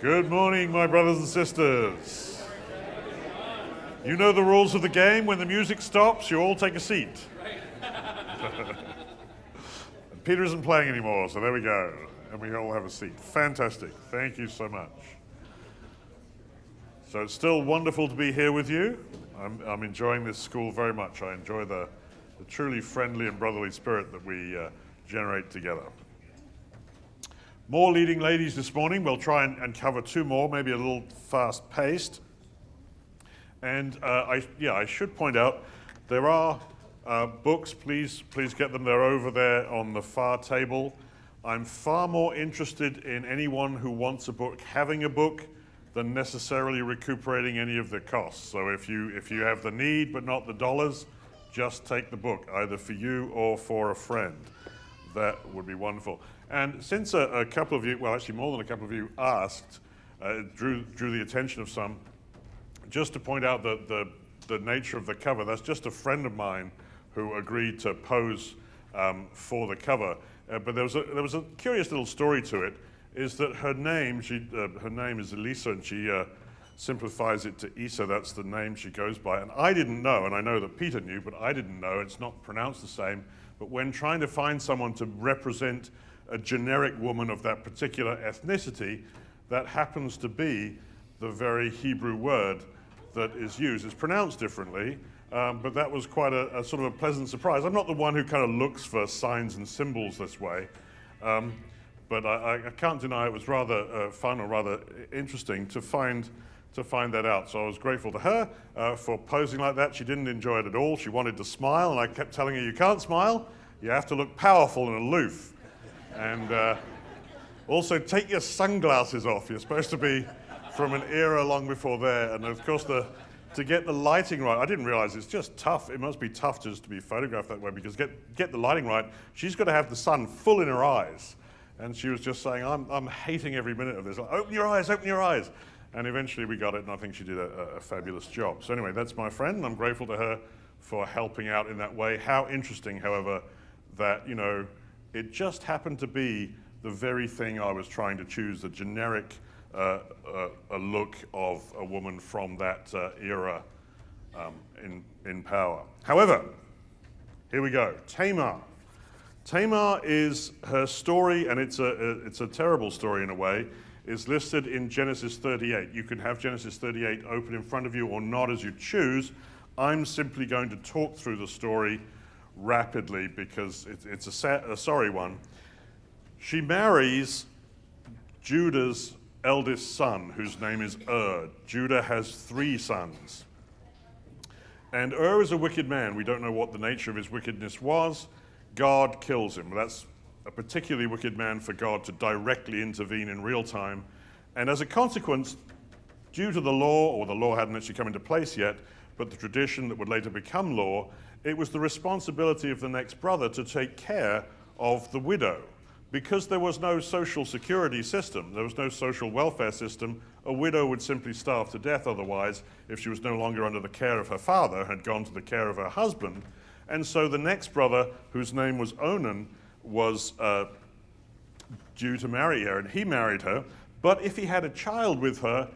Good morning, my brothers and sisters. You know the rules of the game. When the music stops, you all take a seat. Peter isn't playing anymore, so there we go. And we all have a seat. Fantastic. Thank you so much. So it's still wonderful to be here with you. I'm enjoying this school very much. I enjoy the truly friendly and brotherly spirit that we generate together. More leading ladies this morning. We'll try and cover two more, maybe a little fast-paced. And I should point out, there are books. Please get them. They're over there on the far table. I'm far more interested in anyone who wants a book having a book than necessarily recuperating any of the costs. So if you have the need but not the dollars, just take the book, either for you or for a friend. That would be wonderful. And since a couple of you, well, actually more than a couple of you asked, drew the attention of some, just to point out the nature of the cover. That's just a friend of mine who agreed to pose for the cover. But there was a curious little story to it. Is that her name? Her name is Elisa, and she simplifies it to Isa. That's the name she goes by. And I didn't know, and I know that Peter knew, but I didn't know. It's not pronounced the same. But when trying to find someone to represent a generic woman of that particular ethnicity, that happens to be the very Hebrew word that is used. It's pronounced differently, but that was quite a sort of a pleasant surprise. I'm not the one who kind of looks for signs and symbols this way, but I can't deny it was rather fun or rather interesting to find that out. So I was grateful to her for posing like that. She didn't enjoy it at all. She wanted to smile, and I kept telling her, you can't smile. You have to look powerful and aloof. And also take your sunglasses off. You're supposed to be from an era long before there. And of course, to get the lighting right, I didn't realize it's just tough. It must be tough just to be photographed that way, because get the lighting right, she's got to have the sun full in her eyes. And she was just saying, I'm hating every minute of this. Like, open your eyes, open your eyes. And eventually we got it, and I think she did a fabulous job. So anyway, that's my friend, and I'm grateful to her for helping out in that way. How interesting, however, that, it just happened to be the very thing I was trying to choose, the generic a look of a woman from that era in power. However, here we go, Tamar. Tamar is her story, and it's a terrible story in a way, is listed in Genesis 38. You can have Genesis 38 open in front of you or not as you choose. I'm simply going to talk through the story rapidly because it's a sorry one. She marries Judah's eldest son, whose name is Judah has 3 sons. And is a wicked man. We don't know what the nature of his wickedness was. God kills him. That's a particularly wicked man for God to directly intervene in real time. And as a consequence, due to the law, or the law hadn't actually come into place yet, but the tradition that would later become law, it was the responsibility of the next brother to take care of the widow. Because there was no social security system, there was no social welfare system, a widow would simply starve to death otherwise if she was no longer under the care of her father, had gone to the care of her husband. And so the next brother, whose name was Onan, was due to marry her, and he married her. But if he had a child with her,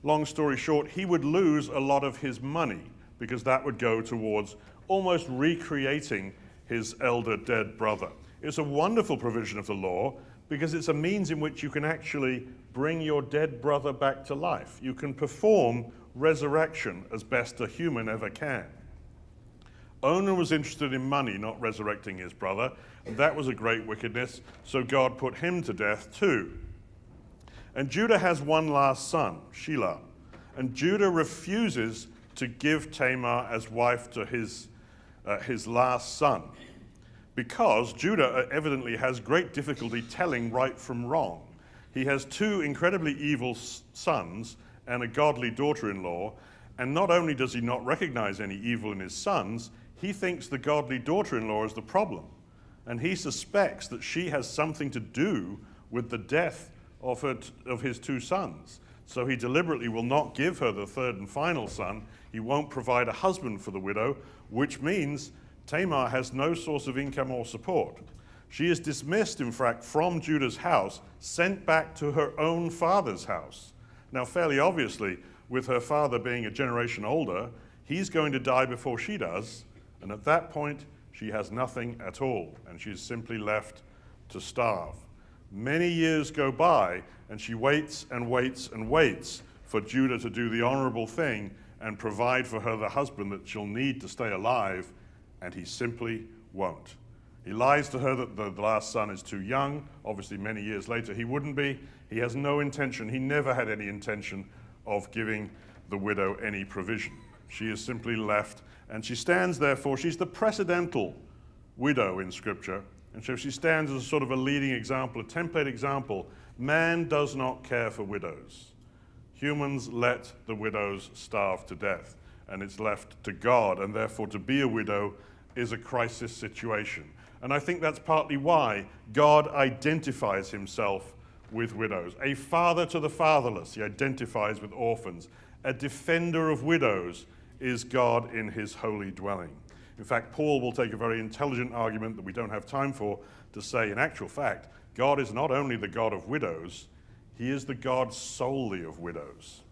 long story short, he would lose a lot of his money, because that would go towards almost recreating his elder dead brother. It's a wonderful provision of the law, because it's a means in which you can actually bring your dead brother back to life. You can perform resurrection as best a human ever can. Onan was interested in money, not resurrecting his brother, and that was a great wickedness, so God put him to death too. And Judah has one last son, Shelah, and Judah refuses to give Tamar as wife to his last son, because Judah evidently has great difficulty telling right from wrong. He has 2 incredibly evil sons and a godly daughter-in-law, and not only does he not recognize any evil in his sons, he thinks the godly daughter-in-law is the problem, and he suspects that she has something to do with the death of his 2 sons. So he deliberately will not give her the 3rd and final son. He won't provide a husband for the widow, which means Tamar has no source of income or support. She is dismissed, in fact, from Judah's house, sent back to her own father's house. Now, fairly obviously, with her father being a generation older, he's going to die before she does, and at that point, she has nothing at all, and she's simply left to starve. Many years go by, and she waits and waits and waits for Judah to do the honorable thing and provide for her the husband that she'll need to stay alive, and he simply won't. He lies to her that the last son is too young. Obviously, many years later, he wouldn't be. He has no intention, he never had any intention of giving the widow any provision. She is simply left, and she stands, therefore, she's the precedental widow in Scripture, and so she stands as a sort of a leading example, a template example. Man does not care for widows. Humans let the widows starve to death, and it's left to God, and therefore to be a widow is a crisis situation. And I think that's partly why God identifies himself with widows. A father to the fatherless, he identifies with orphans. A defender of widows is God in his holy dwelling. In fact, Paul will take a very intelligent argument that we don't have time for to say, in actual fact, God is not only the God of widows, he is the God solely of widows.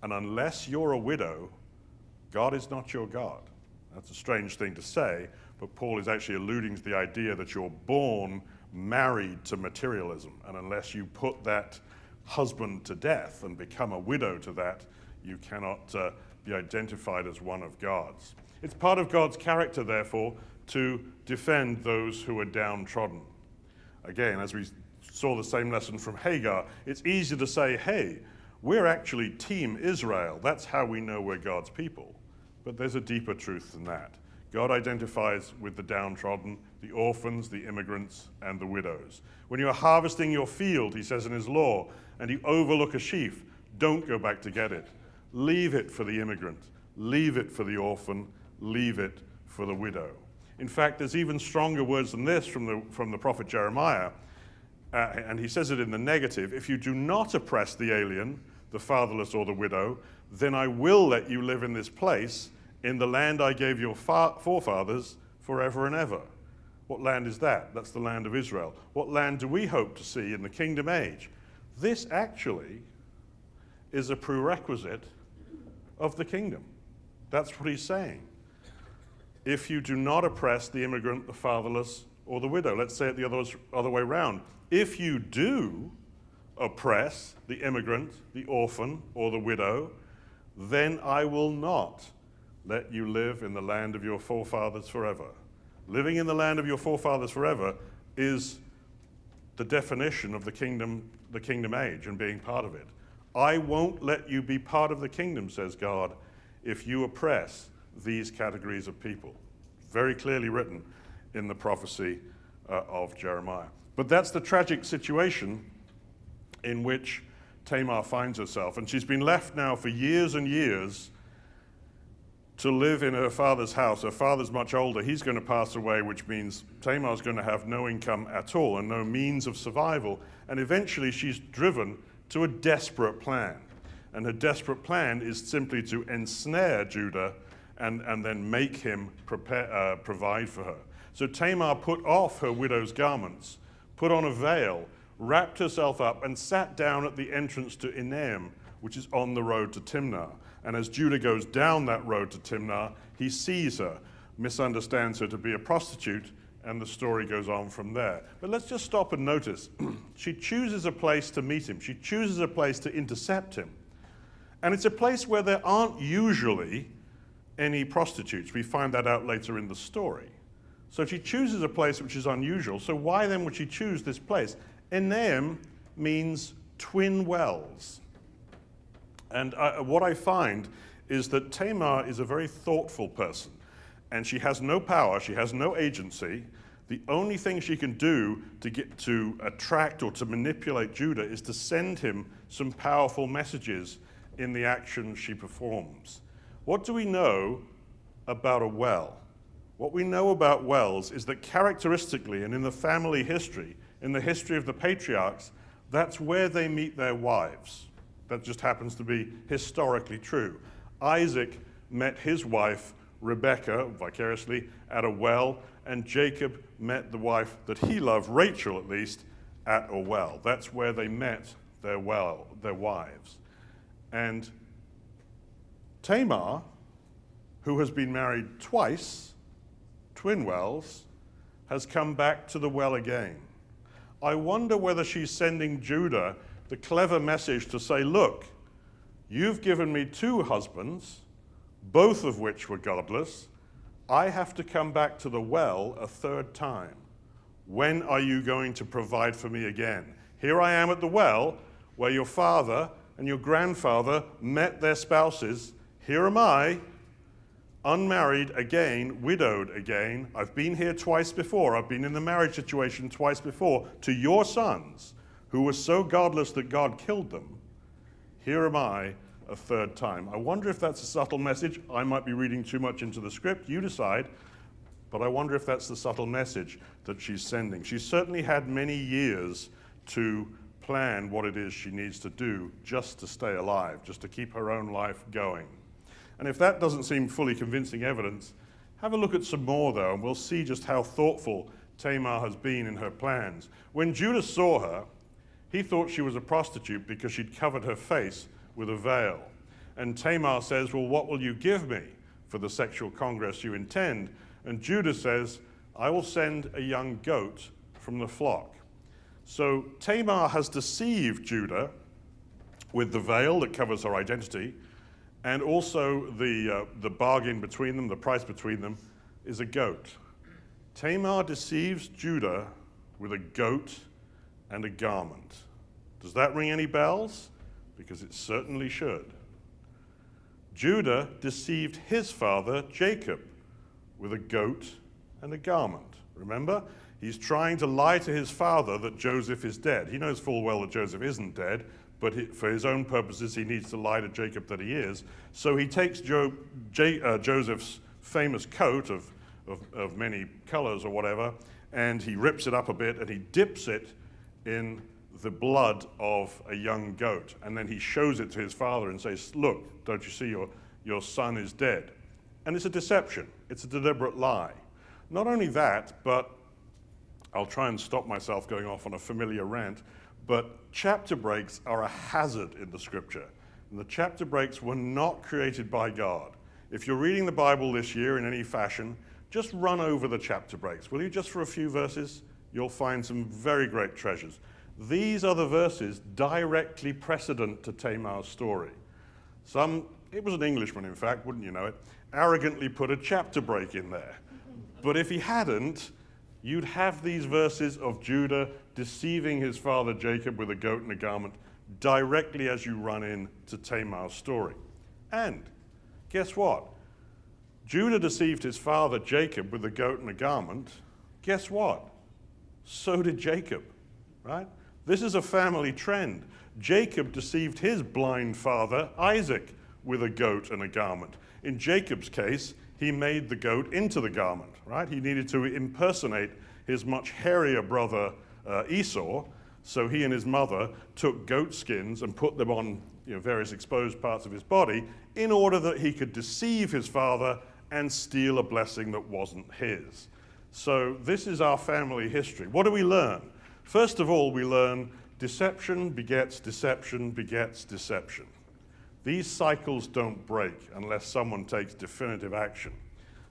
And unless you're a widow, God is not your God. That's a strange thing to say, but Paul is actually alluding to the idea that you're born married to materialism. And unless you put that husband to death and become a widow to that, you cannot be identified as one of God's. It's part of God's character, therefore, to defend those who are downtrodden. Again, as we saw the same lesson from Hagar, it's easy to say, hey, we're actually Team Israel. That's how we know we're God's people. But there's a deeper truth than that. God identifies with the downtrodden, the orphans, the immigrants, and the widows. When you are harvesting your field, he says in his law, and you overlook a sheaf, don't go back to get it. Leave it for the immigrant. Leave it for the orphan. Leave it for the widow. In fact, there's even stronger words than this from the prophet Jeremiah, and he says it in the negative. If you do not oppress the alien, the fatherless, or the widow, then I will let you live in this place, in the land I gave your forefathers forever and ever. What land is that? That's the land of Israel. What land do we hope to see in the kingdom age? This actually is a prerequisite of the kingdom. That's what he's saying. If you do not oppress the immigrant, the fatherless, or the widow. Let's say it the other way around. If you do oppress the immigrant, the orphan, or the widow, then I will not let you live in the land of your forefathers forever. Living in the land of your forefathers forever is the definition of the kingdom age and being part of it. I won't let you be part of the kingdom, says God, if you oppress these categories of people. Very clearly written in the prophecy of Jeremiah. But that's the tragic situation in which Tamar finds herself. And she's been left now for years and years to live in her father's house. Her father's much older. He's going to pass away, which means Tamar's going to have no income at all and no means of survival. And eventually she's driven to a desperate plan. And her desperate plan is simply to ensnare Judah and then make him provide for her. So Tamar put off her widow's garments, put on a veil, wrapped herself up, and sat down at the entrance to Enaim, which is on the road to Timnah. And as Judah goes down that road to Timnah, he sees her, misunderstands her to be a prostitute, and the story goes on from there. But let's just stop and notice. She chooses a place to meet him. She chooses a place to intercept him. And it's a place where there aren't usually any prostitutes. We find that out later in the story. So she chooses a place which is unusual. So why then would she choose this place? Enaim means twin wells. And what I find is that Tamar is a very thoughtful person. And she has no power, she has no agency. The only thing she can do to attract or to manipulate Judah is to send him some powerful messages in the action she performs. What do we know about a well? What we know about wells is that characteristically and in the family history, in the history of the patriarchs, that's where they meet their wives. That just happens to be historically true. Isaac met his wife, Rebekah, vicariously, at a well, and Jacob met the wife that he loved, Rachel at least, at a well. That's where they met their wives. And Tamar, who has been married twice, twin wells, has come back to the well again. I wonder whether she's sending Judah the clever message to say, look, you've given me 2 husbands, both of which were godless. I have to come back to the well a 3rd time. When are you going to provide for me again? Here I am at the well where your father and your grandfather met their spouses. Here am I, unmarried again, widowed again. I've been here twice before. I've been in the marriage situation twice before to your sons, who were so godless that God killed them. Here am I a 3rd time. I wonder if that's a subtle message. I might be reading too much into the script. You decide. But I wonder if that's the subtle message that she's sending. She's certainly had many years to plan what it is she needs to do just to stay alive, just to keep her own life going. And if that doesn't seem fully convincing evidence, have a look at some more, though, and we'll see just how thoughtful Tamar has been in her plans. When Judah saw her, he thought she was a prostitute because she'd covered her face with a veil. And Tamar says, well, what will you give me for the sexual congress you intend? And Judah says, I will send a young goat from the flock. So Tamar has deceived Judah with the veil that covers her identity, and also the bargain between them, the price between them, is a goat. Tamar deceives Judah with a goat and a garment. Does that ring any bells? Because it certainly should. Judah deceived his father, Jacob, with a goat and a garment. Remember? He's trying to lie to his father that Joseph is dead. He knows full well that Joseph isn't dead, but for his own purposes, he needs to lie to Jacob that he is. So he takes Joseph's famous coat of many colors or whatever, and he rips it up a bit, and he dips it in the blood of a young goat. And then he shows it to his father and says, look, don't you see your son is dead? And it's a deception. It's a deliberate lie. Not only that, but I'll try and stop myself going off on a familiar rant, but chapter breaks are a hazard in the scripture. And the chapter breaks were not created by God. If you're reading the Bible this year in any fashion, just run over the chapter breaks. Will you, just for a few verses? You'll find some very great treasures. These are the verses directly precedent to Tamar's story. It was an Englishman, in fact, wouldn't you know it, arrogantly put a chapter break in there. But if he hadn't, you'd have these verses of Judah deceiving his father Jacob with a goat and a garment directly as you run into Tamar's story. And guess what? Judah deceived his father Jacob with a goat and a garment. Guess what? So did Jacob, right? This is a family trend. Jacob deceived his blind father Isaac with a goat and a garment. In Jacob's case, he made the goat into the garment, right? He needed to impersonate his much hairier brother Esau, so he and his mother took goat skins and put them on various exposed parts of his body in order that he could deceive his father and steal a blessing that wasn't his. So this is our family history. What do we learn? First of all, we learn deception begets deception begets deception. These cycles don't break unless someone takes definitive action.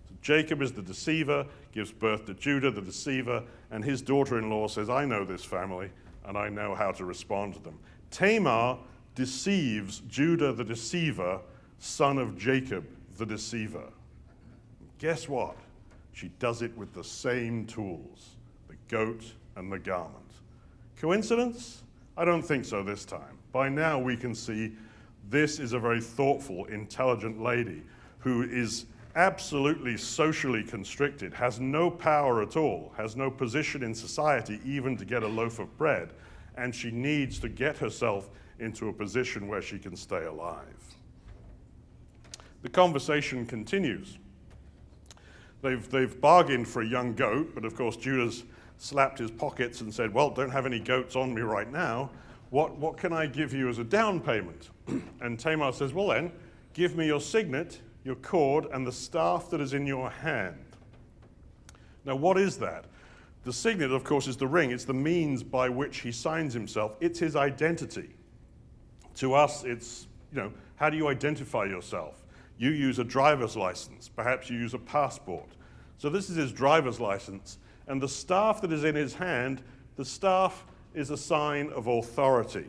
So Jacob is the deceiver, gives birth to Judah, the deceiver, and his daughter-in-law says, I know this family, and I know how to respond to them. Tamar deceives Judah, the deceiver, son of Jacob, the deceiver. Guess what? She does it with the same tools, the goat and the garment. Coincidence? I don't think so this time. By now we can see this is a very thoughtful, intelligent lady who is absolutely socially constricted, has no power at all, has no position in society even to get a loaf of bread, and she needs to get herself into a position where she can stay alive. The conversation continues. They've bargained for a young goat, but of course Judah's slapped his pockets and said, well, don't have any goats on me right now. What can I give you as a down payment? And Tamar says, well then, give me your signet, your cord, and the staff that is in your hand. Now what is that? The signet, of course, is the ring. It's the means by which he signs himself. It's his identity. To us, it's how do you identify yourself? You use a driver's license. Perhaps you use a passport. So this is his driver's license. And the staff that is in his hand, the staff is a sign of authority.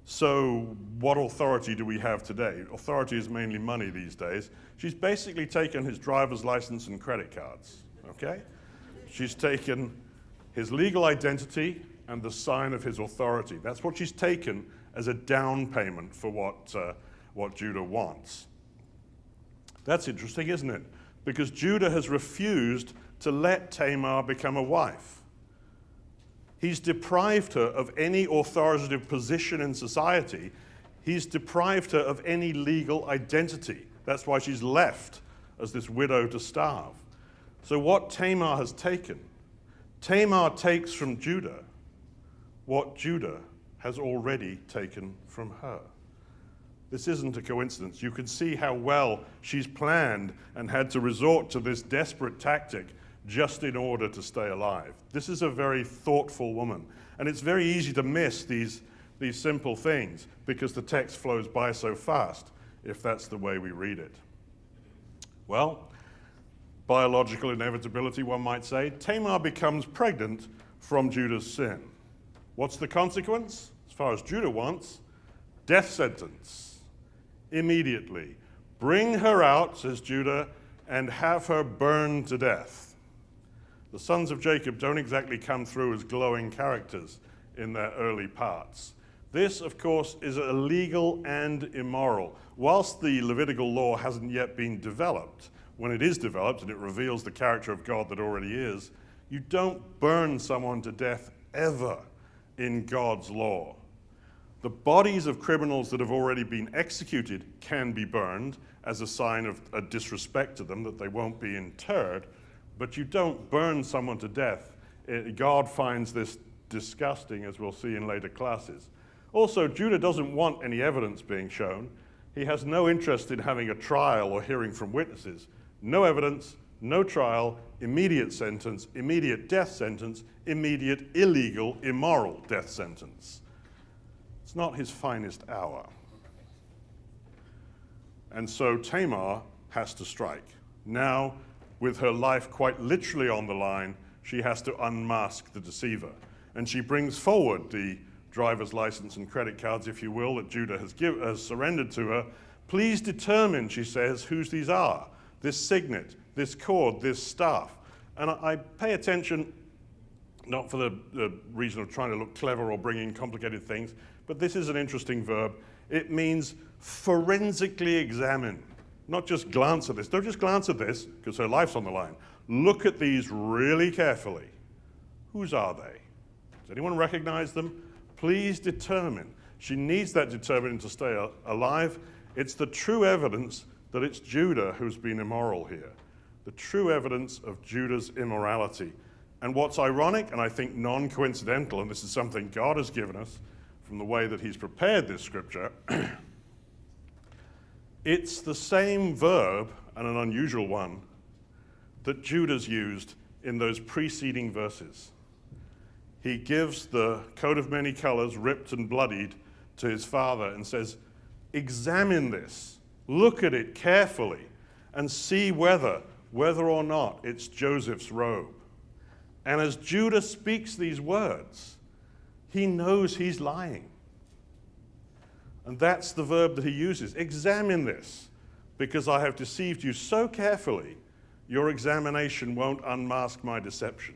So what authority do we have today? Authority is mainly money these days. She's basically taken his driver's license and credit cards, okay? She's taken his legal identity and the sign of his authority. That's what she's taken as a down payment for what Judah wants. That's interesting, isn't it? Because Judah has refused to let Tamar become a wife. He's deprived her of any authoritative position in society. He's deprived her of any legal identity. That's why she's left as this widow to starve. So what Tamar has taken, Tamar takes from Judah what Judah has already taken from her. This isn't a coincidence. You can see how well she's planned and had to resort to this desperate tactic just in order to stay alive. This is a very thoughtful woman. And it's very easy to miss these simple things because the text flows by so fast, if that's the way we read it. Well, biological inevitability, one might say. Tamar becomes pregnant from Judah's sin. What's the consequence? As far as Judah wants, death sentence. Immediately. Bring her out, says Judah, and have her burned to death. The sons of Jacob don't exactly come through as glowing characters in their early parts. This, of course, is illegal and immoral. Whilst the Levitical law hasn't yet been developed, when it is developed and it reveals the character of God that already is, you don't burn someone to death ever in God's law. The bodies of criminals that have already been executed can be burned as a sign of a disrespect to them, that they won't be interred, but you don't burn someone to death. God finds this disgusting, as we'll see in later classes. Also, Judah doesn't want any evidence being shown. He has no interest in having a trial or hearing from witnesses. No evidence, no trial, immediate sentence, immediate death sentence, immediate illegal, immoral death sentence. It's not his finest hour. And so Tamar has to strike. Now, with her life quite literally on the line, she has to unmask the deceiver. And she brings forward the driver's license and credit cards, if you will, that Judah has surrendered to her. Please determine, she says, whose these are. This signet, this cord, this staff. And I pay attention, not for the reason of trying to look clever or bring in complicated things, but this is an interesting verb. It means forensically examine. Not just glance at this. Don't just glance at this, because her life's on the line. Look at these really carefully. Whose are they? Does anyone recognize them? Please determine. She needs that determining to stay alive. It's the true evidence that it's Judah who's been immoral here. The true evidence of Judah's immorality. And what's ironic, and I think non-coincidental, and this is something God has given us from the way that he's prepared this scripture, it's the same verb, and an unusual one, that Judah's used in those preceding verses. He gives the coat of many colors, ripped and bloodied, to his father and says, examine this, look at it carefully, and see whether or not it's Joseph's robe. And as Judah speaks these words, he knows he's lying. And that's the verb that he uses. Examine this, because I have deceived you so carefully, your examination won't unmask my deception.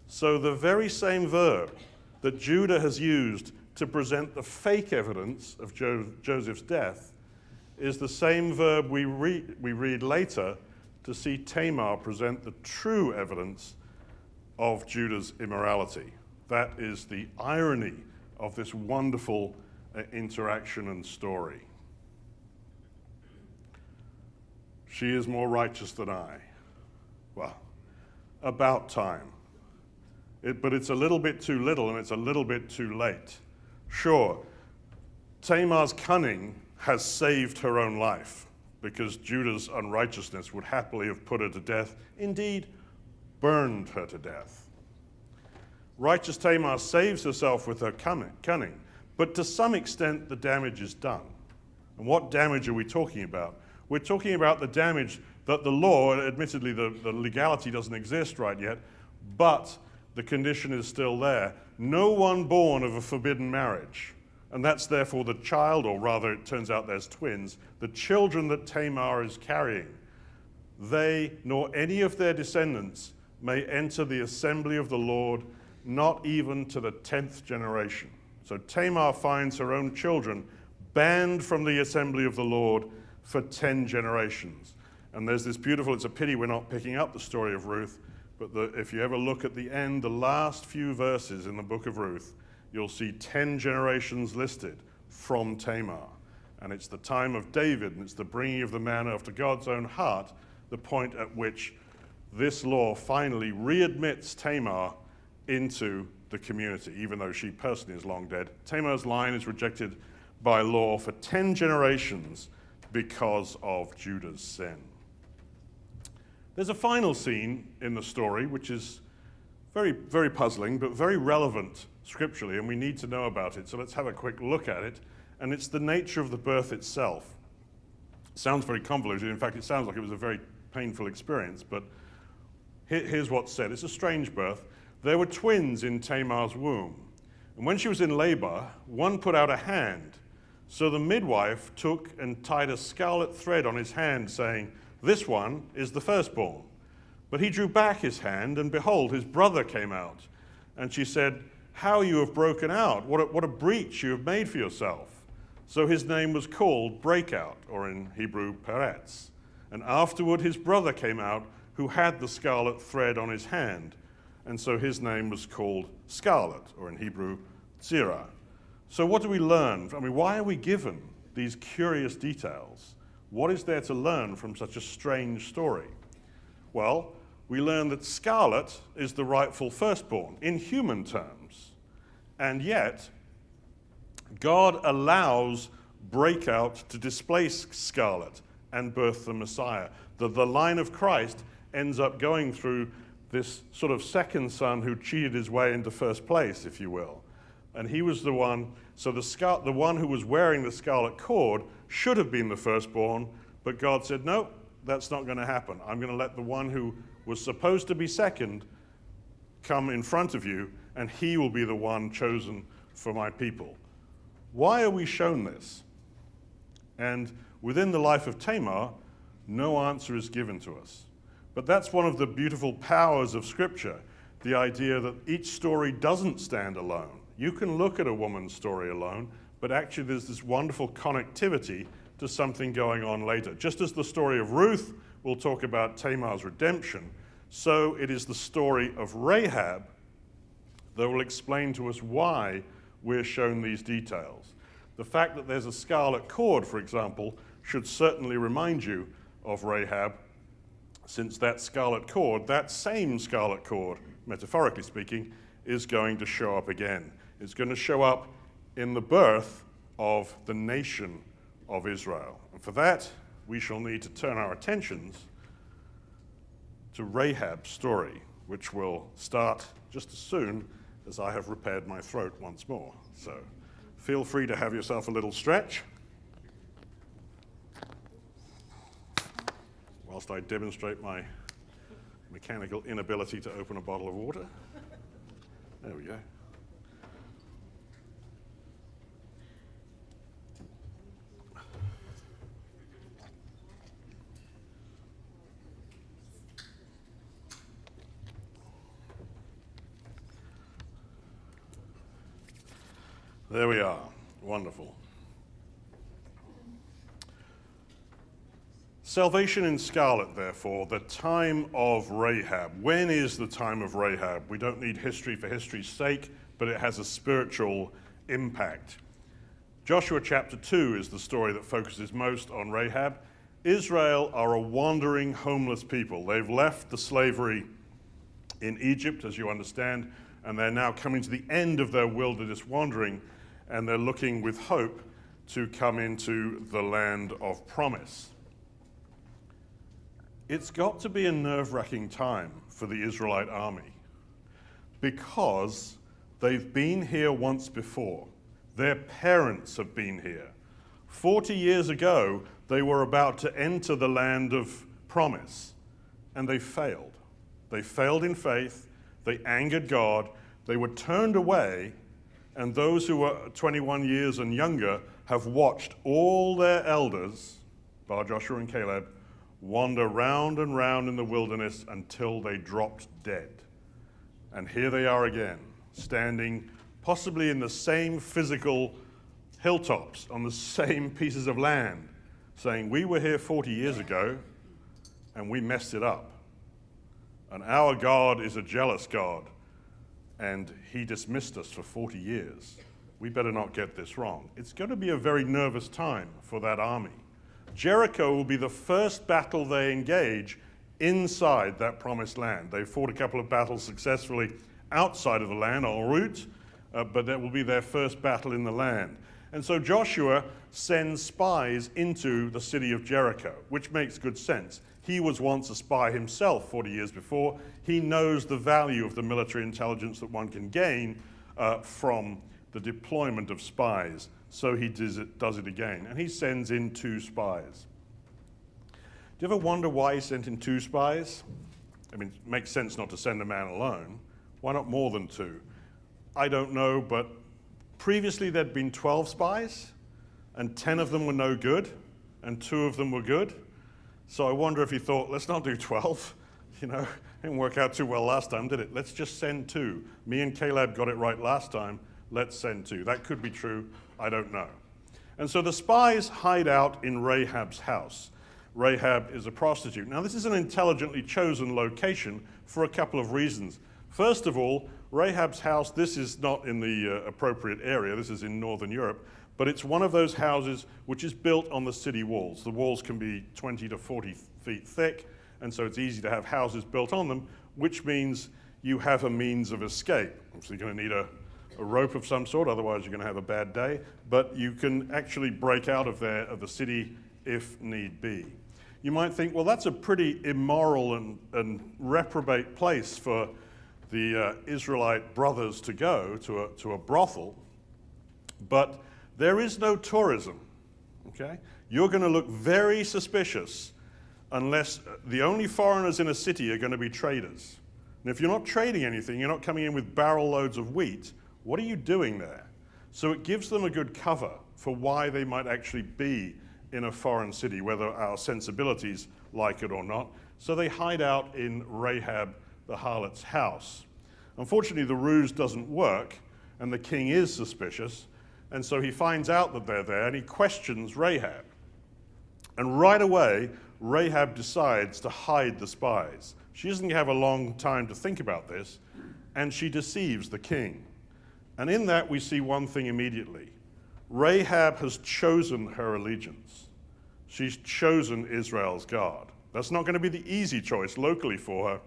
So the very same verb that Judah has used to present the fake evidence of Joseph's death is the same verb we read later to see Tamar present the true evidence of Judah's immorality. That is the irony of this wonderful interaction and story. She is more righteous than I. Well, about time. But it's a little bit too little and it's a little bit too late. Sure, Tamar's cunning has saved her own life because Judah's unrighteousness would happily have put her to death, indeed, burned her to death. Righteous Tamar saves herself with her cunning, but to some extent the damage is done. And what damage are we talking about? We're talking about the damage that the law, admittedly the legality doesn't exist right yet, but the condition is still there. No one born of a forbidden marriage, and that's therefore the child, or rather it turns out there's twins, the children that Tamar is carrying, they nor any of their descendants may enter the assembly of the Lord, not even to the 10th generation. So Tamar finds her own children banned from the assembly of the Lord for 10 generations. And there's this beautiful, it's a pity we're not picking up the story of Ruth, but if you ever look at the end, the last few verses in the book of Ruth, you'll see 10 generations listed from Tamar. And it's the time of David, and it's the bringing of the man after God's own heart, the point at which this law finally readmits Tamar into the community, even though she personally is long dead. Tamar's line is rejected by law for 10 generations because of Judah's sin. There's a final scene in the story which is very, very puzzling, but very relevant scripturally, and we need to know about it. So let's have a quick look at it. And it's the nature of the birth itself. It sounds very convoluted. In fact, it sounds like it was a very painful experience, but here's what's said. It's a strange birth. There were twins in Tamar's womb, and when she was in labor, one put out a hand. So the midwife took and tied a scarlet thread on his hand, saying, "This one is the firstborn." But he drew back his hand, and behold, his brother came out. And she said, "How you have broken out! What a breach you have made for yourself." So his name was called Breakout, or in Hebrew, Peretz. And afterward his brother came out, who had the scarlet thread on his hand. And so his name was called Scarlet, or in Hebrew, Tzirah. So what do we learn? I mean, why are we given these curious details? What is there to learn from such a strange story? Well, we learn that Scarlet is the rightful firstborn in human terms. And yet, God allows Breakout to displace Scarlet and birth the Messiah. The line of Christ ends up going through this sort of second son who cheated his way into first place, if you will. And he was the one, so the one who was wearing the scarlet cord should have been the firstborn, but God said, no, that's not going to happen. I'm going to let the one who was supposed to be second come in front of you, and he will be the one chosen for my people. Why are we shown this? And within the life of Tamar, no answer is given to us. But that's one of the beautiful powers of Scripture, the idea that each story doesn't stand alone. You can look at a woman's story alone, but actually there's this wonderful connectivity to something going on later. Just as the story of Ruth will talk about Tamar's redemption, so it is the story of Rahab that will explain to us why we're shown these details. The fact that there's a scarlet cord, for example, should certainly remind you of Rahab, since that scarlet cord, that same scarlet cord, metaphorically speaking, is going to show up again. It's going to show up in the birth of the nation of Israel. And for that, we shall need to turn our attentions to Rahab's story, which will start just as soon as I have repaired my throat once more. So feel free to have yourself a little stretch whilst I demonstrate my mechanical inability to open a bottle of water. There we go. There we are. Wonderful. Salvation in scarlet, therefore, the time of Rahab. When is the time of Rahab? We don't need history for history's sake, but it has a spiritual impact. Joshua chapter 2 is the story that focuses most on Rahab. Israel are a wandering, homeless people. They've left the slavery in Egypt, as you understand, and they're now coming to the end of their wilderness wandering, and they're looking with hope to come into the land of promise. It's got to be a nerve-wracking time for the Israelite army because they've been here once before. Their parents have been here. 40 years ago, they were about to enter the land of promise, and they failed. They failed in faith, they angered God, they were turned away, and those who were 21 years and younger have watched all their elders, bar Joshua and Caleb, wander round and round in the wilderness until they dropped dead. And here they are again, standing possibly in the same physical hilltops, on the same pieces of land, saying, we were here 40 years ago, and we messed it up. And our God is a jealous God, and he dismissed us for 40 years. We better not get this wrong. It's going to be a very nervous time for that army. Jericho will be the first battle they engage inside that promised land. They fought a couple of battles successfully outside of the land en route, but that will be their first battle in the land. And so Joshua sends spies into the city of Jericho, which makes good sense. He was once a spy himself 40 years before. He knows the value of the military intelligence that one can gain from the deployment of spies. So he does it again. And he sends in 2 spies. Do you ever wonder why he sent in 2 spies? I mean, it makes sense not to send a man alone. Why not more than 2? I don't know, but previously there'd been 12 spies, and 10 of them were no good, and 2 of them were good. So I wonder if he thought, let's not do 12. You know, it didn't work out too well last time, did it? Let's just send 2. Me and Caleb got it right last time. Let's send 2. That could be true. I don't know. And so the spies hide out in Rahab's house. Rahab is a prostitute. Now, this is an intelligently chosen location for a couple of reasons. First of all, Rahab's house, this is not in the appropriate area. This is in Northern Europe. But it's one of those houses which is built on the city walls. The walls can be 20 to 40 feet thick, and so it's easy to have houses built on them, which means you have a means of escape. So you're going to need a rope of some sort, otherwise you're going to have a bad day. But you can actually break out of the city if need be. You might think, well, that's a pretty immoral and reprobate place for the Israelite brothers to go, to a brothel. But there is no tourism, okay? You're going to look very suspicious unless the only foreigners in a city are going to be traders. And if you're not trading anything, you're not coming in with barrel loads of wheat, what are you doing there? So it gives them a good cover for why they might actually be in a foreign city, whether our sensibilities like it or not. So they hide out in Rahab the harlot's house. Unfortunately, the ruse doesn't work, and the king is suspicious, and so he finds out that they're there, and he questions Rahab. And right away, Rahab decides to hide the spies. She doesn't have a long time to think about this, and she deceives the king. And in that, we see one thing immediately. Rahab has chosen her allegiance. She's chosen Israel's God. That's not going to be the easy choice locally for her,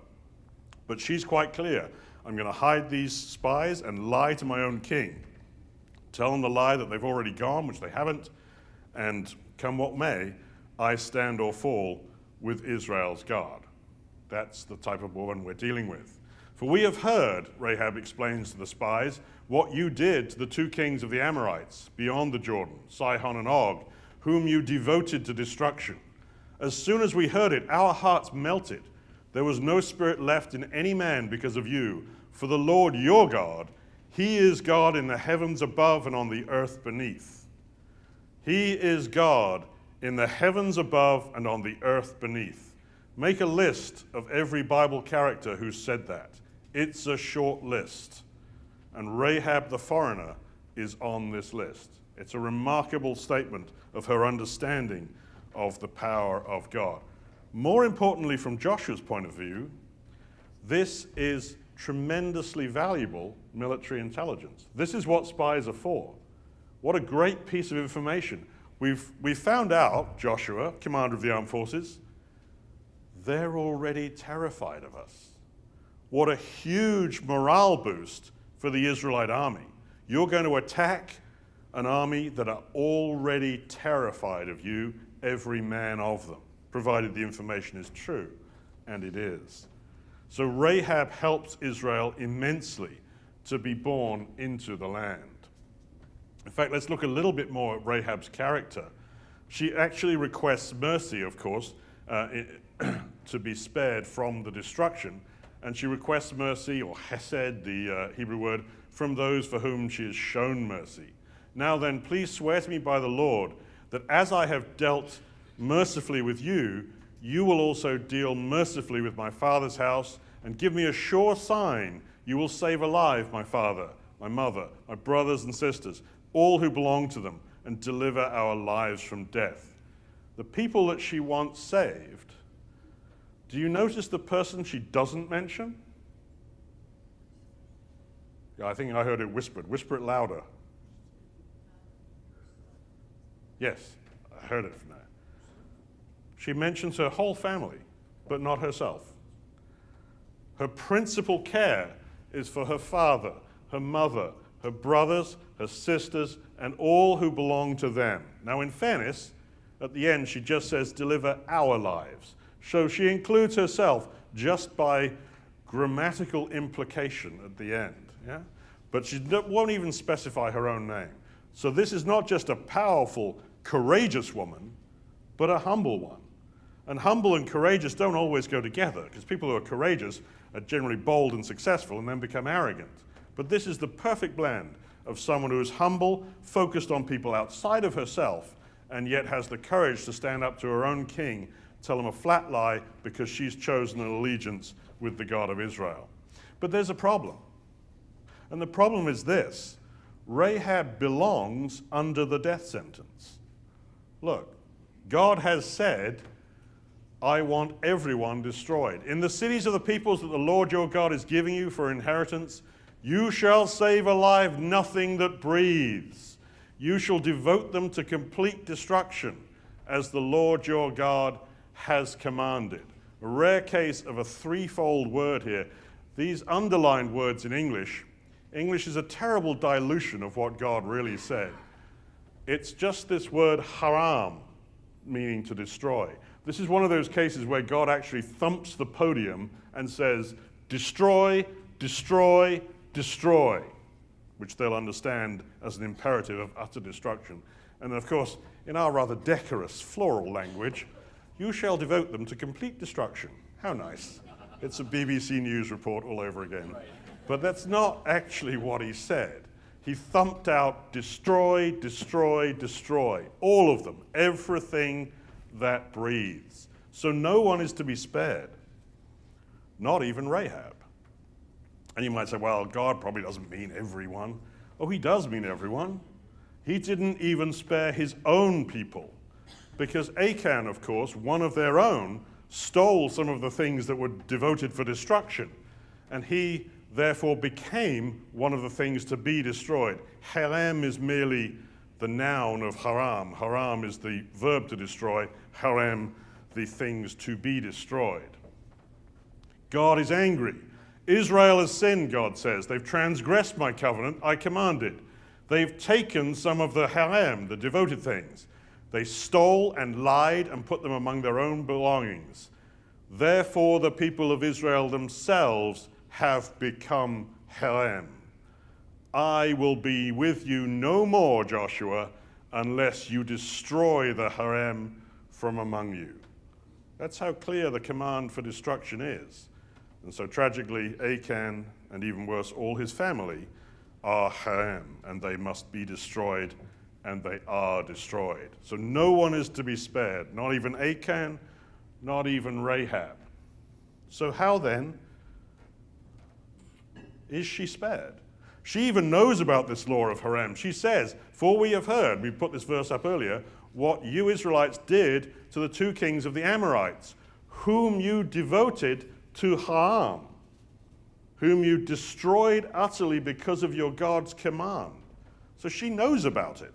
but she's quite clear. I'm going to hide these spies and lie to my own king. Tell them the lie that they've already gone, which they haven't, and come what may, I stand or fall with Israel's God. That's the type of woman we're dealing with. For we have heard, Rahab explains to the spies, what you did to the 2 kings of the Amorites beyond the Jordan, Sihon and Og, whom you devoted to destruction. As soon as we heard it, our hearts melted. There was no spirit left in any man because of you. For the Lord your God, he is God in the heavens above and on the earth beneath. He is God in the heavens above and on the earth beneath. Make a list of every Bible character who said that. It's a short list. And Rahab the foreigner is on this list. It's a remarkable statement of her understanding of the power of God. More importantly, from Joshua's point of view, this is tremendously valuable military intelligence. This is what spies are for. What a great piece of information. We've found out, Joshua, commander of the armed forces, they're already terrified of us. What a huge morale boost for the Israelite army. You're going to attack an army that are already terrified of you, every man of them, provided the information is true, and it is. So Rahab helps Israel immensely to be born into the land. In fact, let's look a little bit more at Rahab's character She actually requests mercy, of course, to be spared from the destruction. And she requests mercy, or hesed, the Hebrew word, from those for whom she has shown mercy. Now then, please swear to me by the Lord that as I have dealt mercifully with you, you will also deal mercifully with my father's house, and give me a sure sign you will save alive my father, my mother, my brothers and sisters, all who belong to them, and deliver our lives from death. The people that she wants saved, do you notice the person she doesn't mention? Yeah, I think I heard it whispered. Whisper it louder. Yes, I heard it from there. She mentions her whole family, but not herself. Her principal care is for her father, her mother, her brothers, her sisters, and all who belong to them. Now, in fairness, at the end, she just says, deliver our lives. So she includes herself just by grammatical implication at the end. Yeah? But she won't even specify her own name. So this is not just a powerful, courageous woman, but a humble one. And humble and courageous don't always go together, because people who are courageous are generally bold and successful and then become arrogant. But this is the perfect blend of someone who is humble, focused on people outside of herself, and yet has the courage to stand up to her own king, tell him a flat lie because she's chosen an allegiance with the God of Israel. But there's a problem. And the problem is this: Rahab belongs under the death sentence. Look, God has said, I want everyone destroyed. In the cities of the peoples that the Lord your God is giving you for inheritance, you shall save alive nothing that breathes. You shall devote them to complete destruction, as the Lord your God has commanded. A rare case of a threefold word here. These underlined words in English is a terrible dilution of what God really said. It's just this word haram, meaning to destroy. This is one of those cases where God actually thumps the podium and says, destroy, destroy, destroy, which they'll understand as an imperative of utter destruction. And of course, in our rather decorous floral language, you shall devote them to complete destruction. How nice. It's a BBC News report all over again. But that's not actually what he said. He thumped out destroy, destroy, destroy. All of them. Everything that breathes. So no one is to be spared. Not even Rahab. And you might say, well, God probably doesn't mean everyone. Oh, he does mean everyone. He didn't even spare his own people. Because Achan, of course, one of their own, stole some of the things that were devoted for destruction. And he therefore became one of the things to be destroyed. Haram is merely the noun of haram. Haram is the verb to destroy. Haram, the things to be destroyed. God is angry. Israel has sinned, God says. They've transgressed my covenant I commanded. They've taken some of the haram, the devoted things. They stole and lied and put them among their own belongings. Therefore, the people of Israel themselves have become haram. I will be with you no more, Joshua, unless you destroy the haram from among you. That's how clear the command for destruction is. And so tragically, Achan, and even worse, all his family, are haram, and they must be destroyed, and they are destroyed. So no one is to be spared, not even Achan, not even Rahab. So how then is she spared? She even knows about this law of haram. She says, for we have heard, we put this verse up earlier, what you Israelites did to the two kings of the Amorites, whom you devoted to haram, whom you destroyed utterly because of your God's command. So she knows about it.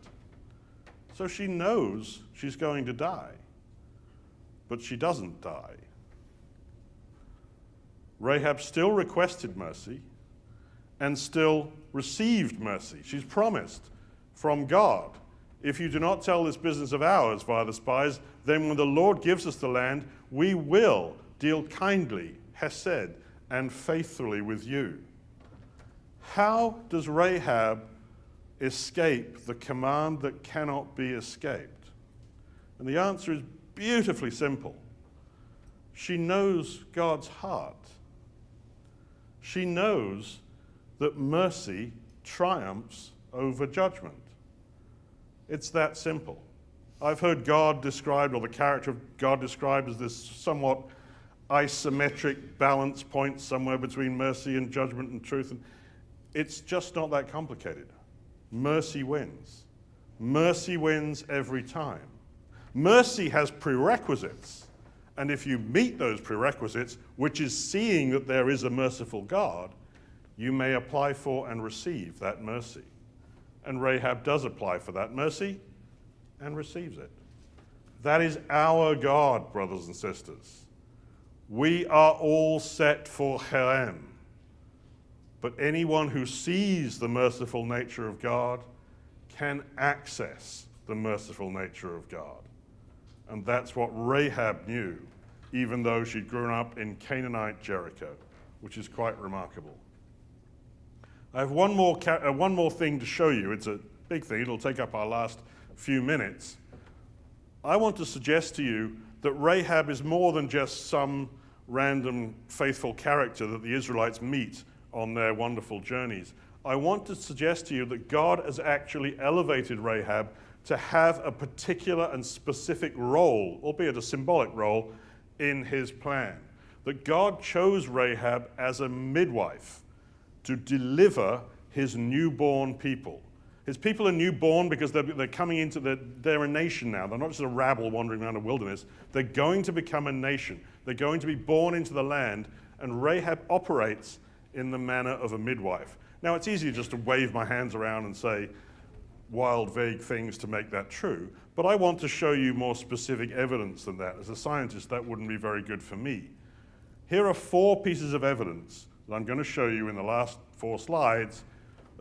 So she knows she's going to die. But she doesn't die. Rahab still requested mercy and still received mercy. She's promised from God, if you do not tell this business of ours via the spies, then when the Lord gives us the land, we will deal kindly, hesed, and faithfully with you. How does Rahab escape the command that cannot be escaped? And the answer is beautifully simple. She knows God's heart. She knows that mercy triumphs over judgment. It's that simple. I've heard God described, or the character of God described, as this somewhat isometric balance point somewhere between mercy and judgment and truth. And it's just not that complicated. Mercy wins. Mercy wins every time. Mercy has prerequisites. And if you meet those prerequisites, which is seeing that there is a merciful God, you may apply for and receive that mercy. And Rahab does apply for that mercy and receives it. That is our God, brothers and sisters. We are all set for Herem. But anyone who sees the merciful nature of God can access the merciful nature of God. And that's what Rahab knew, even though she'd grown up in Canaanite Jericho, which is quite remarkable. I have one more thing to show you. It's a big thing. It'll take up our last few minutes. I want to suggest to you that Rahab is more than just some random faithful character that the Israelites meet on their wonderful journeys. I want to suggest to you that God has actually elevated Rahab to have a particular and specific role, albeit a symbolic role, in his plan. That God chose Rahab as a midwife to deliver his newborn people. His people are newborn because they're coming into, they're a nation now. They're not just a rabble wandering around a wilderness. They're going to become a nation. They're going to be born into the land, and Rahab operates in the manner of a midwife. Now, it's easy just to wave my hands around and say wild, vague things to make that true, but I want to show you more specific evidence than that. As a scientist, that wouldn't be very good for me. Here are 4 pieces of evidence that I'm going to show you in the last 4 slides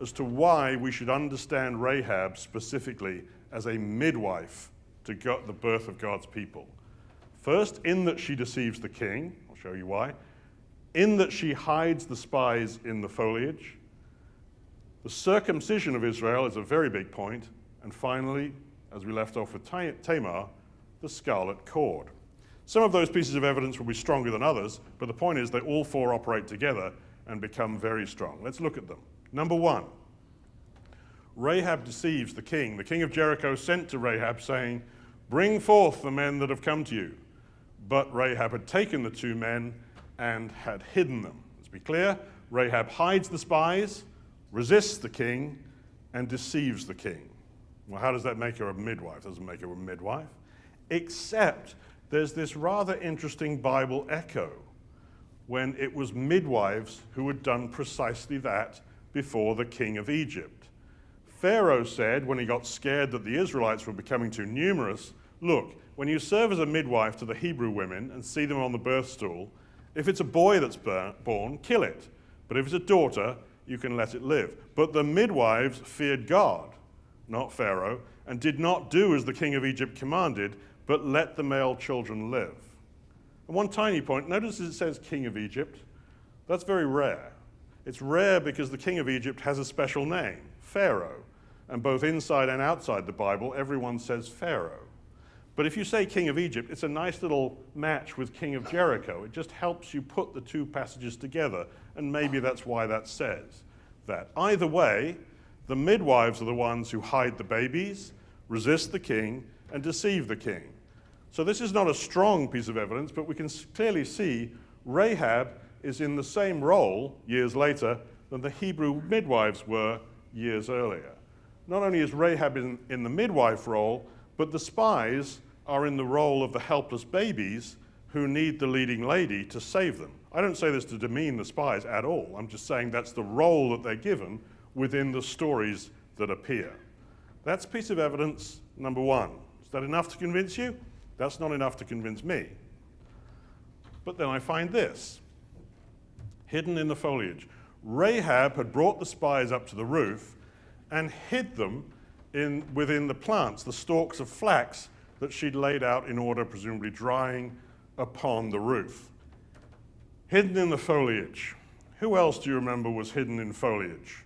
as to why we should understand Rahab specifically as a midwife to the birth of God's people. First, in that she deceives the king. I'll show you why. In that she hides the spies in the foliage. The circumcision of Israel is a very big point. And finally, as we left off with Tamar, the scarlet cord. Some of those pieces of evidence will be stronger than others, but the point is they all 4 operate together and become very strong. Let's look at them. Number 1, Rahab deceives the king. The king of Jericho sent to Rahab saying, "Bring forth the men that have come to you." But Rahab had taken the 2 men and had hidden them. Let's be clear. Rahab hides the spies, resists the king, and deceives the king. Well, how does that make her a midwife? Doesn't make her a midwife. Except there's this rather interesting Bible echo when it was midwives who had done precisely that before the king of Egypt. Pharaoh said, when he got scared that the Israelites were becoming too numerous, "Look, when you serve as a midwife to the Hebrew women and see them on the birth stool, if it's a boy that's born, kill it. But if it's a daughter, you can let it live." But the midwives feared God, not Pharaoh, and did not do as the king of Egypt commanded, but let the male children live. And one tiny point, notice it says king of Egypt. That's very rare. It's rare because the king of Egypt has a special name, Pharaoh. And both inside and outside the Bible, everyone says Pharaoh. But if you say king of Egypt, it's a nice little match with king of Jericho. It just helps you put the 2 passages together, and maybe that's why that says that. Either way, the midwives are the ones who hide the babies, resist the king, and deceive the king. So this is not a strong piece of evidence, but we can clearly see Rahab is in the same role years later than the Hebrew midwives were years earlier. Not only is Rahab in the midwife role, but the spies are in the role of the helpless babies who need the leading lady to save them. I don't say this to demean the spies at all. I'm just saying that's the role that they're given within the stories that appear. That's piece of evidence number 1. Is that enough to convince you? That's not enough to convince me. But then I find this. Hidden in the foliage. Rahab had brought the spies up to the roof and hid them within the plants, the stalks of flax that she'd laid out in order, presumably drying upon the roof. Hidden in the foliage. Who else do you remember was hidden in foliage?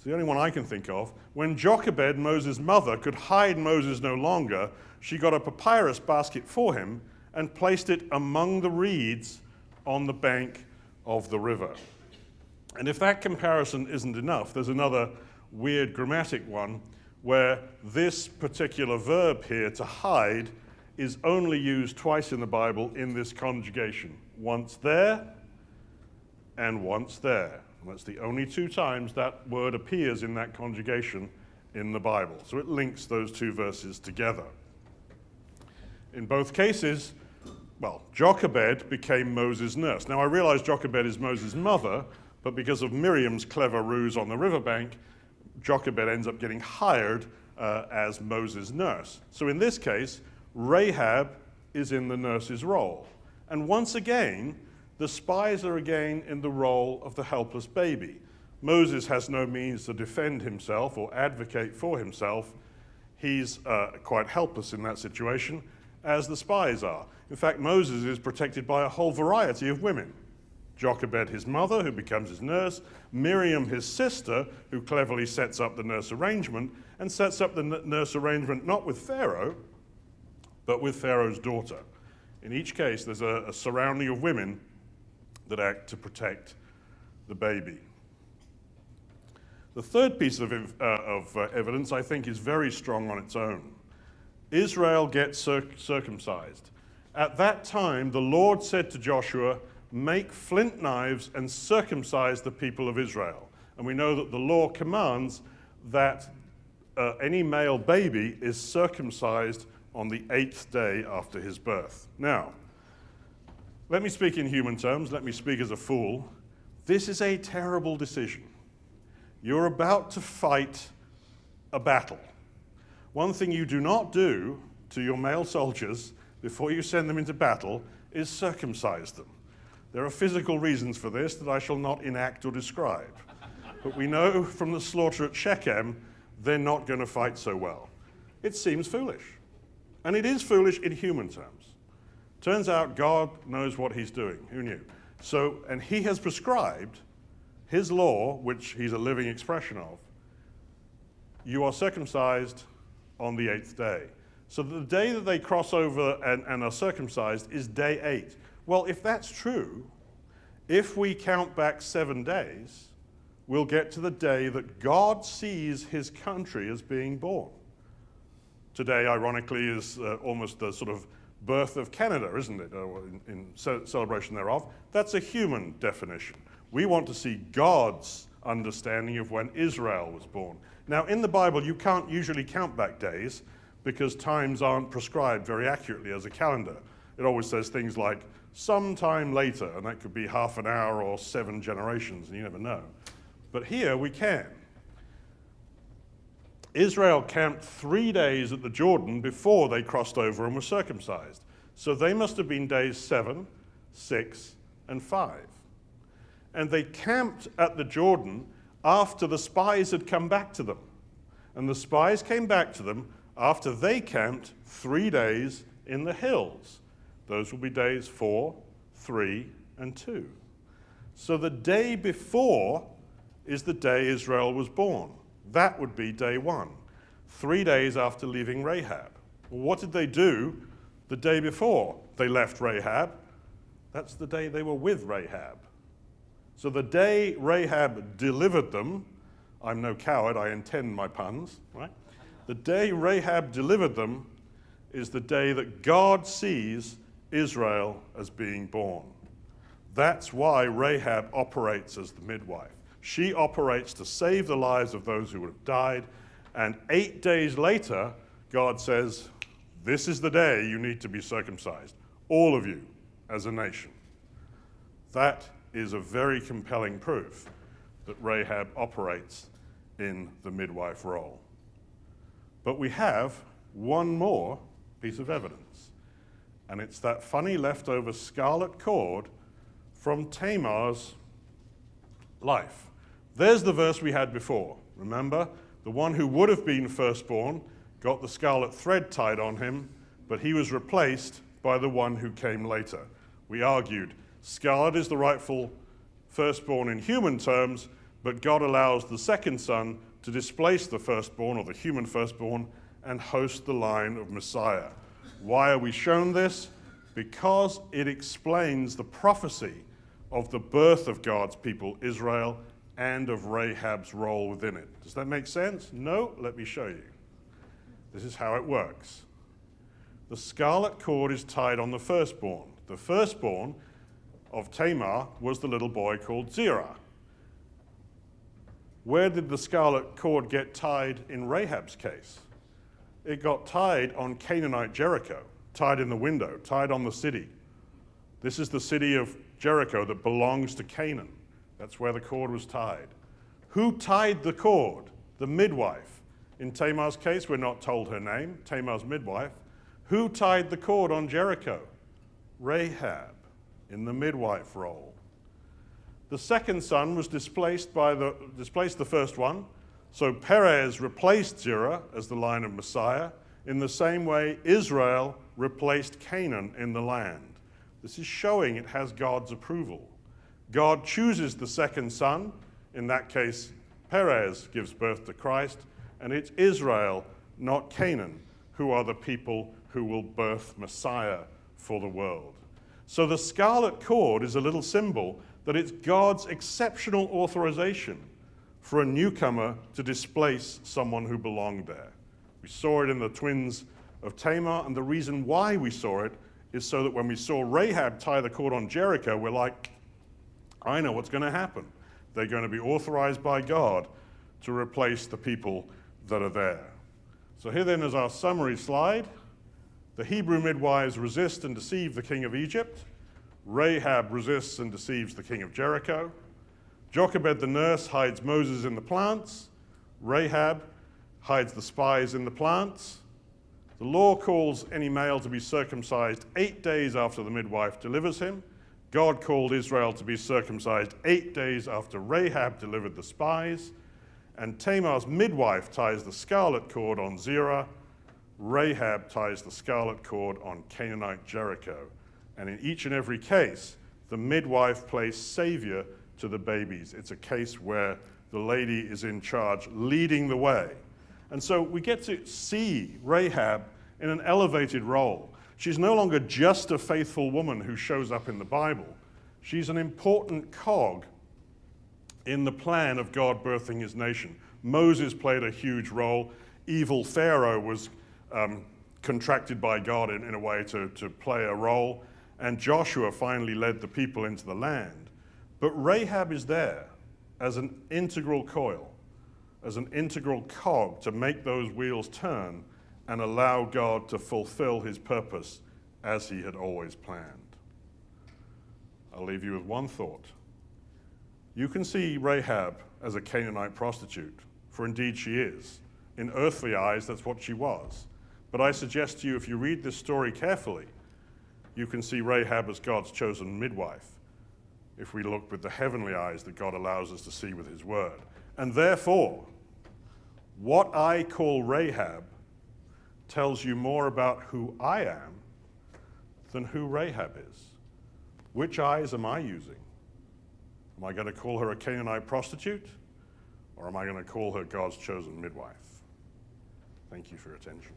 it's the only one I can think of. When Jochebed, Moses' mother, could hide Moses no longer, she got a papyrus basket for him and placed it among the reeds on the bank of the river. And if that comparison isn't enough, there's another weird grammatic one where this particular verb here, to hide, is only used twice in the Bible in this conjugation. Once there and once there. And that's the only two times that word appears in that conjugation in the Bible. So it links those two verses together. In both cases, well, Jochebed became Moses' nurse. Now I realize Jochebed is Moses' mother, but because of Miriam's clever ruse on the riverbank, Jochebed ends up getting hired as Moses' nurse. So in this case, Rahab is in the nurse's role. And once again, the spies are again in the role of the helpless baby. Moses has no means to defend himself or advocate for himself. He's quite helpless in that situation, as the spies are. In fact, Moses is protected by a whole variety of women. Jochebed, his mother, who becomes his nurse, Miriam, his sister, who cleverly sets up the nurse arrangement, and sets up the nurse arrangement not with Pharaoh, but with Pharaoh's daughter. In each case, there's a surrounding of women that act to protect the baby. The third piece of evidence, I think, is very strong on its own. Israel gets circumcised. At that time, the Lord said to Joshua, "Make flint knives and circumcise the people of Israel." And we know that the law commands that any male baby is circumcised on the 8th day after his birth. Now, let me speak in human terms. Let me speak as a fool. This is a terrible decision. You're about to fight a battle. One thing you do not do to your male soldiers before you send them into battle is circumcise them. There are physical reasons for this that I shall not enact or describe. But we know from the slaughter at Shechem, they're not going to fight so well. It seems foolish. And it is foolish in human terms. Turns out God knows what he's doing. Who knew? So, and he has prescribed his law, which he's a living expression of. You are circumcised on the 8th day. So the day that they cross over and are circumcised is day 8. Well, if that's true, if we count back 7 days, we'll get to the day that God sees his country as being born. Today, ironically, is almost the sort of birth of Canada, isn't it, in celebration thereof? That's a human definition. We want to see God's understanding of when Israel was born. Now, in the Bible, you can't usually count back days because times aren't prescribed very accurately as a calendar. It always says things like, sometime later, and that could be half an hour or 7 generations, and you never know. But here we can. Israel camped 3 days at the Jordan before they crossed over and were circumcised. So they must have been days 7, 6, and 5. And they camped at the Jordan after the spies had come back to them. And the spies came back to them after they camped 3 days in the hills. Those will be days 4, 3, and 2. So the day before is the day Israel was born. That would be day 1, 3 days after leaving Rahab. Well, what did they do the day before they left Rahab? That's the day they were with Rahab. So the day Rahab delivered them, I'm no coward, I intend my puns, right? The day Rahab delivered them is the day that God sees Israel as being born. That's why Rahab operates as the midwife. She operates to save the lives of those who would have died, and 8 days later, God says, this is the day you need to be circumcised, all of you, as a nation. That is a very compelling proof that Rahab operates in the midwife role. But we have one more piece of evidence, and it's that funny leftover scarlet cord from Tamar's life. There's the verse we had before. Remember? The one who would have been firstborn got the scarlet thread tied on him, but he was replaced by the one who came later. We argued scarlet is the rightful firstborn in human terms, but God allows the second son to displace the firstborn, or the human firstborn, and host the line of Messiah. Why are we shown this? Because it explains the prophecy of the birth of God's people, Israel, and of Rahab's role within it. Does that make sense? No? Let me show you. This is how it works. The scarlet cord is tied on the firstborn. The firstborn of Tamar was the little boy called Zerah. Where did the scarlet cord get tied in Rahab's case? It got tied on Canaanite Jericho, tied in the window, tied on the city. This is the city of Jericho that belongs to Canaan. That's where the cord was tied. Who tied the cord? The midwife. In Tamar's case, we're not told her name, Tamar's midwife. Who tied the cord on Jericho? Rahab, in the midwife role. The second son was displaced the first one, so Perez replaced Zerah as the line of Messiah. In the same way, Israel replaced Canaan in the land. This is showing it has God's approval. God chooses the second son. In that case, Perez gives birth to Christ, and it's Israel, not Canaan, who are the people who will birth Messiah for the world. So the scarlet cord is a little symbol that it's God's exceptional authorization for a newcomer to displace someone who belonged there. We saw it in the twins of Tamar, and the reason why we saw it is so that when we saw Rahab tie the cord on Jericho, we're like, I know what's going to happen. They're going to be authorized by God to replace the people that are there. So here then is our summary slide. The Hebrew midwives resist and deceive the king of Egypt. Rahab resists and deceives the king of Jericho. Jochebed the nurse hides Moses in the plants. Rahab hides the spies in the plants. The law calls any male to be circumcised 8 days after the midwife delivers him. God called Israel to be circumcised 8 days after Rahab delivered the spies. And Tamar's midwife ties the scarlet cord on Zerah. Rahab ties the scarlet cord on Canaanite Jericho. And in each and every case, the midwife plays savior to the babies. It's a case where the lady is in charge, leading the way. And so we get to see Rahab in an elevated role. She's no longer just a faithful woman who shows up in the Bible. She's an important cog in the plan of God birthing his nation. Moses played a huge role. Evil Pharaoh was contracted by God in a way to play a role. And Joshua finally led the people into the land. But Rahab is there as an integral coil, as an integral cog to make those wheels turn and allow God to fulfill his purpose as he had always planned. I'll leave you with one thought. You can see Rahab as a Canaanite prostitute, for indeed she is. In earthly eyes, that's what she was. But I suggest to you, if you read this story carefully, you can see Rahab as God's chosen midwife, if we look with the heavenly eyes that God allows us to see with his word. And therefore, what I call Rahab tells you more about who I am than who Rahab is. Which eyes am I using? Am I going to call her a Canaanite prostitute, or am I going to call her God's chosen midwife? Thank you for your attention.